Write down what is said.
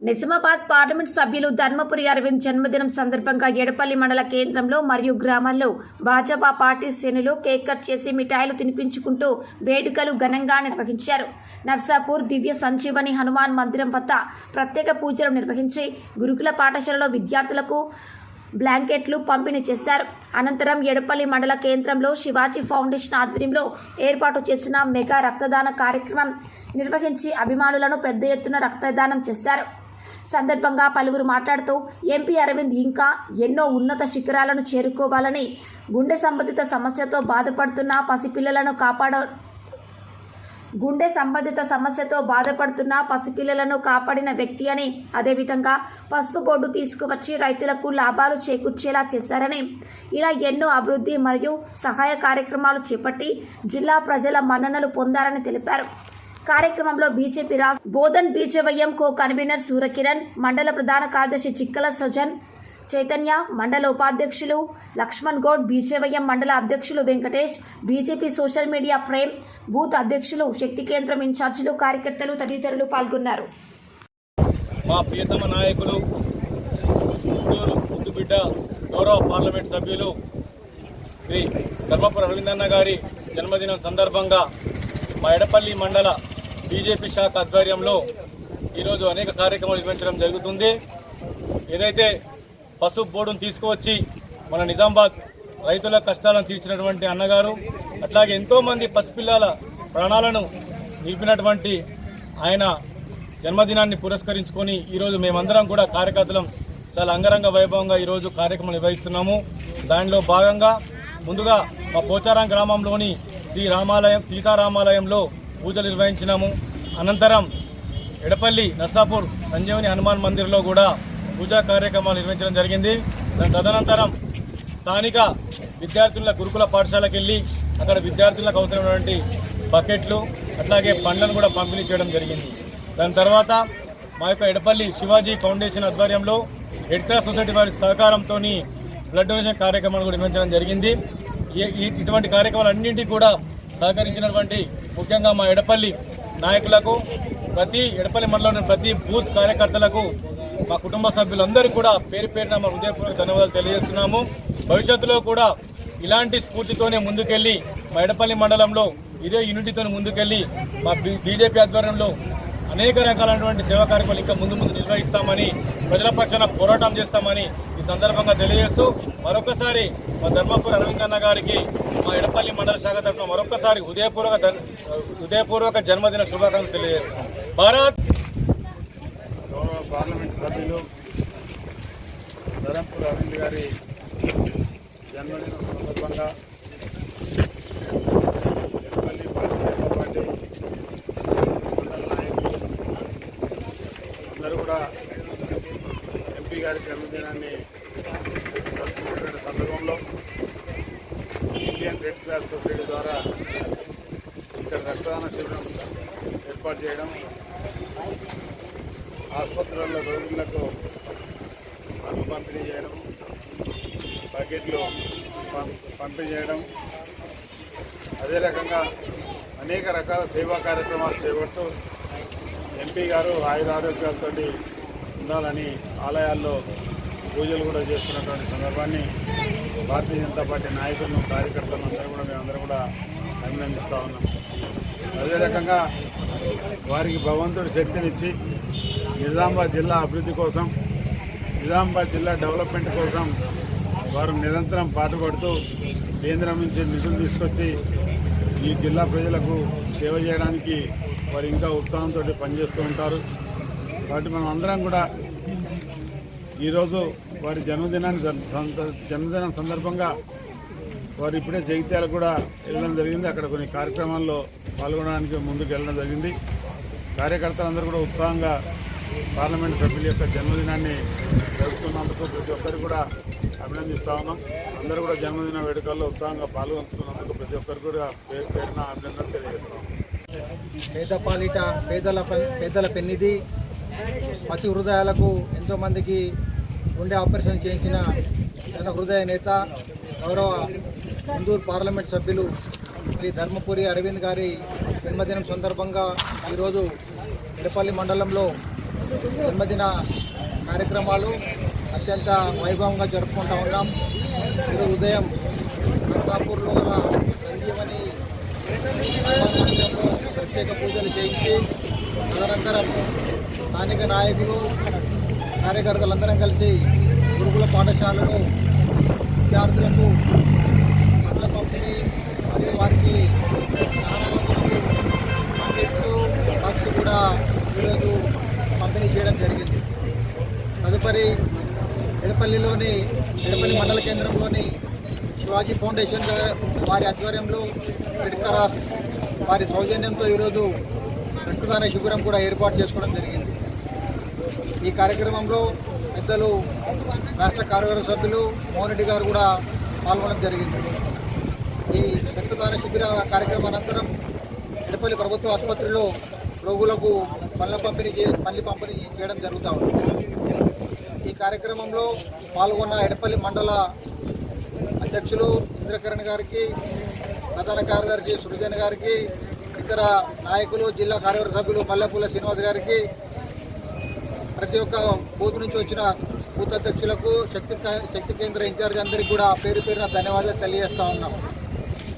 Nizamabad parliament సభ్యులు ధర్మపురి అరవింద్ జన్మదినం సందర్భంగా ఎడపల్లి మండల కేంద్రంలో మరియు గ్రామాల్లో భాజపా పార్టీ శ్రేణులు కేక్ కట్ చేసి మిఠాయిలు తినిపించుకుంటూ వేడుకలు ఘనంగా నిర్వహించారు. నర్సాపూర్ దివ్య సంజీవని హనుమాన్ మందిరం వద్ద ప్రత్యేక పూజలు నిర్వహించి గురుకుల పాఠశాలలో విద్యార్థులకు బ్లాంకెట్లు పంపిణీ చేశారు. అనంతరం ఎడపల్లి మండల కేంద్రంలో శివాజీ ఫౌండేషన్ ఆధ్వర్యంలో ఏర్పాటు చేసిన మెగా రక్తదాన కార్యక్రమం నిర్వహించి అభిమానులను పెద్ద ఎత్తున రక్తదానం చేశారు. సందర్భంగా పలువురు మాట్లాడుతూ ఎంపీ అరవింద్ ఇంకా ఎన్నో ఉన్నత శిఖరాలను చేరుకోవాలని, గుండె సంబంధిత సమస్యతో బాధపడుతున్న పసిపిల్లలను కాపాడిన వ్యక్తి అని, అదేవిధంగా పసుపు బోర్డు తీసుకువచ్చి రైతులకు లాభాలు చేకూర్చేలా చేశారని, ఇలా ఎన్నో అభివృద్ధి మరియు సహాయ కార్యక్రమాలు చేపట్టి జిల్లా ప్రజల మన్ననలు పొందారని తెలిపారు. కార్యక్రమంలో బీజేపీ రాష్ట్ర Bodhan BJYM co convener Surya Kiran, మండల ప్రధాన కార్యదర్శి చిక్కల సజన్ చైతన్య, మండల ఉపాధ్యక్షులు లక్ష్మణ్ గౌడ్, బీజేవైఎం మండల అధ్యక్షులు Venkatesh, BJP social media Prem, booth అధ్యక్షులు, శక్తి కేంద్రం ఇన్ఛార్జీలు, కార్యకర్తలు తదితరులు పాల్గొన్నారు. మా ప్రియతమ నాయకులు ముద్దుబిడ్డ గౌరవ పార్లమెంట్ సభ్యులు శ్రీ ధర్మపురి అరవిందన్న గారి జన్మదినం సందర్భంగా మా ఎడపల్లి మండల బీజేపీ శాఖ ఆధ్వర్యంలో ఈరోజు అనేక కార్యక్రమాలు నిర్వహించడం జరుగుతుంది. ఏదైతే పసుపు బోర్డును తీసుకువచ్చి మన నిజామాబాద్ రైతుల కష్టాలను తీర్చినటువంటి అన్నగారు, అట్లాగే ఎంతోమంది పసిపిల్లల ప్రాణాలను నిలిపినటువంటి ఆయన జన్మదినాన్ని పురస్కరించుకొని ఈరోజు మేమందరం కూడా కార్యకర్తలం చాలా అంగరంగ వైభవంగా ఈరోజు కార్యక్రమం నిర్వహిస్తున్నాము. దానిలో భాగంగా ముందుగా మా పోచారం గ్రామంలోని సీతారామాలయంలో పూజలు నిర్వహించినాము. అనంతరం ఎడపల్లి నర్సాపూర్ సంజీవని హనుమాన్ మందిర్లో కూడా పూజా కార్యక్రమాలు నిర్వహించడం జరిగింది. తదనంతరం స్థానిక విద్యార్థుల గురుకుల పాఠశాలకు వెళ్ళి అక్కడ విద్యార్థులకు అవసరమైనటువంటి బకెట్లు అట్లాగే పండ్లను కూడా పంపిణీ చేయడం జరిగింది. దాని తర్వాత మా యొక్క ఎడపల్లి శివాజీ ఫౌండేషన్ ఆధ్వర్యంలో రెడ్ క్రాస్ సొసైటీ వారి సహకారంతో బ్లడ్ డొనేషన్ కార్యక్రమాలు కూడా నిర్వహించడం జరిగింది. ఇటువంటి కార్యక్రమాలన్నింటినీ కూడా సహకరించినటువంటి ముఖ్యంగా మా ఎడపల్లి నాయకులకు, ఎడపల్లి మండలంలోని ప్రతి బూత్ కార్యకర్తలకు, మా కుటుంబ సభ్యులందరూ కూడా పేరు పేరున మా హృదయపూర్వక ధన్యవాదాలు తెలియజేస్తున్నాము. భవిష్యత్తులో కూడా ఇలాంటి స్ఫూర్తితోనే ముందుకెళ్ళి మా ఎడపల్లి మండలంలో ఇదే యూనిటీతో ముందుకెళ్ళి మా బీజేపీ ఆధ్వర్యంలో అనేక రకాలైనటువంటి సేవా కార్యక్రమాలు ఇంకా ముందు నిర్వహిస్తామని, ప్రజల పక్షాన పోరాటం చేస్తామని ఈ సందర్భంగా తెలియజేస్తూ మరొకసారి మా ధర్మపురి అరవిందన్న గారికి మా ఎడపల్లి మండల శాఖ తరఫున మరొకసారి హృదయపూర్వక జన్మదిన శుభాకాంక్షలు తెలియజేస్తున్నాం. భారత్ గౌరవ పార్లమెంట్ సభ్యులు ధర్మపురి అరవింద్ గారి జన్మదినం సందర్భంగా ఎడపల్లి భారతీయ పార్టీ మండల నాయకులు అందరూ కూడా ఎంపీ గారి జన్మదినాన్ని జరుపుకునే సందర్భంలో ఇండియన్ రెడ్ క్రాస్ సొసైటీ ద్వారా ఇక్కడ రక్తదాన శిబిరం ఏర్పాటు చేయడం, ఆసుపత్రుల్లో రోగులకు మందు పంపిణీ చేయడం, బకెట్లు పంపిణీ చేయడం, అదే రకంగా అనేక రకాల సేవా కార్యక్రమాలు చేపడుతూ ఎంపీ గారు ఆయురారోగ్యాలతో ఉండాలని ఆలయాల్లో పూజలు కూడా చేస్తున్నటువంటి సందర్భాన్ని భారతీయ జనతా పార్టీ నాయకులను, కార్యకర్తలను అందరూ కూడా మేమందరం కూడా అభినందిస్తూ ఉన్నాం. అదే రకంగా వారికి భగవంతుడి శక్తినిచ్చి నిజామాబాద్ జిల్లా అభివృద్ధి కోసం, నిజామాబాద్ జిల్లా డెవలప్మెంట్ కోసం వారు నిరంతరం పాటుపడుతూ కేంద్రం నుంచి నిధులు తీసుకొచ్చి ఈ జిల్లా ప్రజలకు సేవ చేయడానికి వారు ఇంకా ఉత్సాహంతో పనిచేస్తూ ఉంటారు. కాబట్టి మనం అందరం కూడా ఈరోజు వారి జన్మదినం సందర్భంగా వారు ఇప్పుడే జగిత్యాల కూడా వెళ్ళడం జరిగింది. అక్కడ కొన్ని కార్యక్రమాల్లో పాల్గొనడానికి ముందుకు వెళ్ళడం జరిగింది. కార్యకర్తలందరూ కూడా ఉత్సాహంగా పార్లమెంట్ సభ్యుల యొక్క జన్మదినాన్ని జరుపుతున్నందుకు ప్రతి ఒక్కరు కూడా అభినందిస్తూ ఉన్నాం. అందరూ కూడా జన్మదిన వేడుకల్లో ఉత్సాహంగా పాల్గొంటున్నందుకు ప్రతి ఒక్కరు కూడా పేరు పేరున అభినందనలు తెలియజేస్తున్నాం. పేదపాలిట పేదల పెన్నిధి, పసి హృదయాలకు ఎంతోమందికి గుండె ఆపరేషన్ చేయించిన జన హృదయ నేత, గౌరవ ఇందూరు పార్లమెంట్ సభ్యులు శ్రీ ధర్మపురి అరవింద్ గారి జన్మదినం సందర్భంగా ఈరోజు ఎడపల్లి మండలంలో జన్మదిన కార్యక్రమాలు అత్యంత వైభవంగా జరుపుకుంటూ ఉన్నాం. ఈరోజు ఉదయం నర్సాపూర్లో గల సంజీవని మందిరంలో ప్రత్యేక పూజలు చేయించి తదనంతరం స్థానిక నాయకులు కార్యకర్తలందరం కలిసి గురుకుల పాఠశాలలో విద్యార్థులకు పండ్ల పంపిణీ మరియు వారికి బాక్స్ కూడా ఈరోజు పంపిణీ చేయడం జరిగింది. తదుపరి ఎడపల్లి మండల కేంద్రంలోని శివాజీ ఫౌండేషన్ వారి ఆధ్వర్యంలో రెడ్ క్రాస్ వారి సౌజన్యంతో ఈరోజు రక్తదాన శిబిరం కూడా ఏర్పాటు చేసుకోవడం జరిగింది. ఈ కార్యక్రమంలో పెద్దలు రాష్ట్ర కార్యవర్గ సభ్యులు మోహన్ రెడ్డి గారు కూడా పాల్గొనడం జరిగింది. ఈ రక్తదాన శిబిర కార్యక్రమం అనంతరం ఎడపల్లి ప్రభుత్వ ఆసుపత్రిలో రోగులకు పళ్ళ పంపిణీ చేయడం జరుగుతూ ఉంది. ఈ కార్యక్రమంలో పాల్గొన్న ఎడపల్లి మండల అధ్యక్షులు ఇంద్రకరణ్ గారికి, ప్రధాన కార్యదర్శి సృజన్ గారికి, ఇతర నాయకులు, జిల్లా కార్యవర్గ సభ్యులు మల్లెపూల శ్రీనివాస్ గారికి, ప్రతి ఒక్క బూత్ నుంచి వచ్చిన బూత్ అధ్యక్షులకు, శక్తి కేంద్ర ఇన్ఛార్జ్ అందరికీ కూడా పేరు పేరున ధన్యవాదాలు తెలియజేస్తా ఉన్నాం.